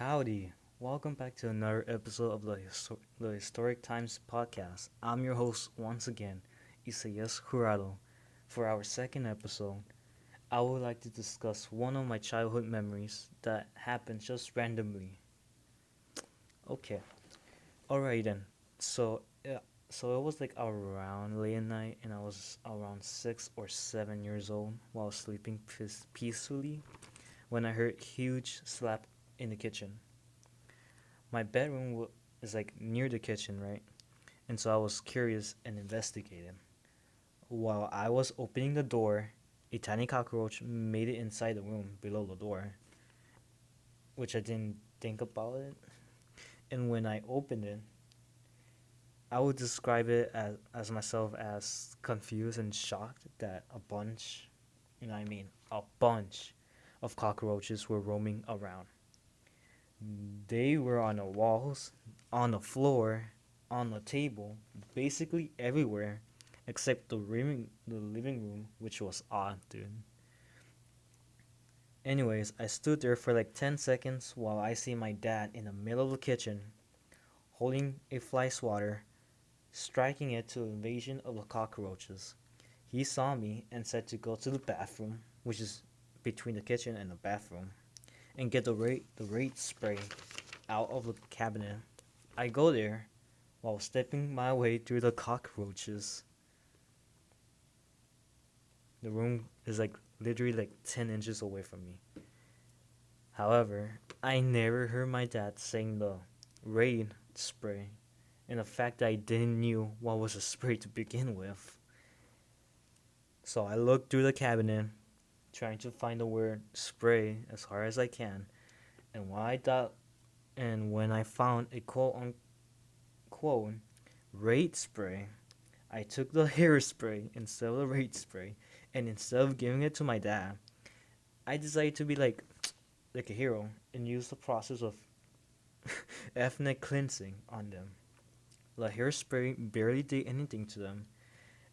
Howdy, welcome back to another episode of the Historic Times podcast. I'm your host once again, Isaias Jurado. For our second episode, I would like to discuss one of my childhood memories that happened just randomly. Okay, alright then. So, yeah, so it was like around late at night, and I was around 6 or 7 years old while sleeping peacefully when I heard huge slap in the kitchen. My is like near the kitchen, right? And so I was curious and investigated. While I was opening the door, a tiny cockroach made it inside the room below the door, which I didn't think about it. And when I opened it, I would describe it as myself as confused and shocked that a bunch of cockroaches were roaming around. They were on the walls, on the floor, on the table, basically everywhere except the living room, which was odd, dude. Anyways, I stood there for like 10 seconds while I see my dad in the middle of the kitchen holding a fly swatter, striking it to invasion of the cockroaches. He saw me and said to go to the bathroom, which is between the kitchen and the bathroom, and get the rate spray out of the cabinet. I go there while stepping my way through the cockroaches. The room is like literally like 10 inches away from me. However, I never heard my dad saying the raid spray, and the fact that I didn't knew what was a spray to begin with. So I looked through the cabinet, trying to find the word spray as hard as I can, and when I found a quote raid spray, I took the hairspray instead of the raid spray, and instead of giving it to my dad, I decided to be like a hero and use the process of ethnic cleansing on them. The hairspray barely did anything to them,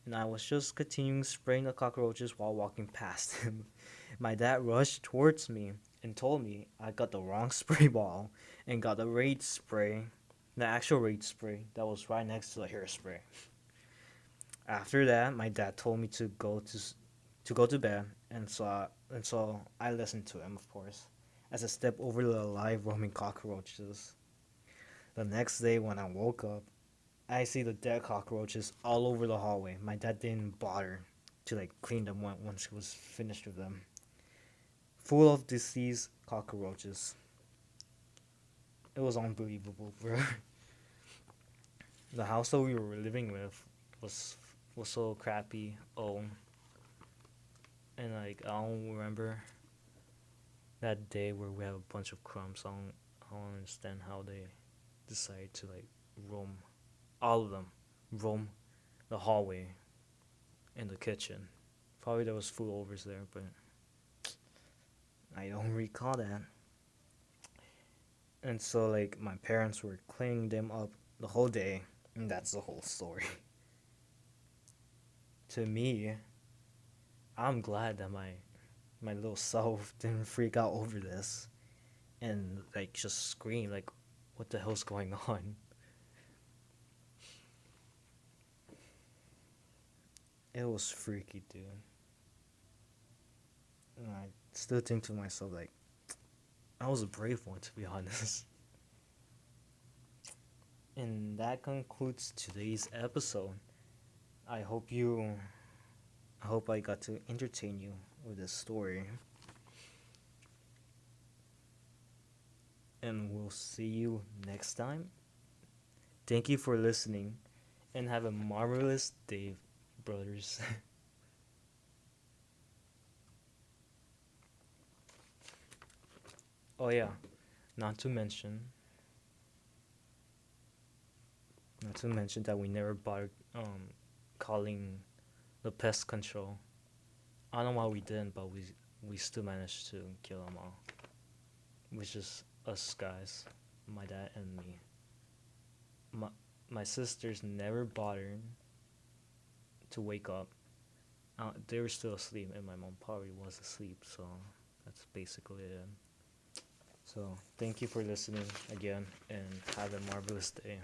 and I was just continuing spraying the cockroaches while walking past him. My dad rushed towards me and told me I got the wrong spray bottle and got the actual raid spray that was right next to the hairspray. After that, my dad told me to go to bed, and so I listened to him, of course, as I stepped over the live roaming cockroaches. The next day, when I woke up, I see the dead cockroaches all over the hallway. My dad didn't bother to clean them once he was finished with them, full of deceased cockroaches. It was unbelievable, bro. The house that we were living with was was so crappy. Oh, and I don't remember that day where we have a bunch of crumbs. I don't understand how they decide to roam, all of them, roam the hallway and the kitchen. Probably there was food overs there, but I don't recall that. And so my parents were cleaning them up the whole day, and that's the whole story. To me, I'm glad that my little self didn't freak out over this and just scream what the hell's going on? It was freaky, dude. And I still think to myself I was a brave one, to be honest. And that concludes today's episode. I hope you I hope I got to entertain you with this story. And we'll see you next time. Thank you for listening and have a marvelous day, brothers. Oh yeah, not to mention not to mention that we never bothered calling the pest control. I don't know why we didn't, but we still managed to kill them all. Which is us guys, my dad and me. My my sisters never bothered to wake up. They were still asleep, and my mom probably was asleep. So that's basically it. So thank you for listening again and have a marvelous day.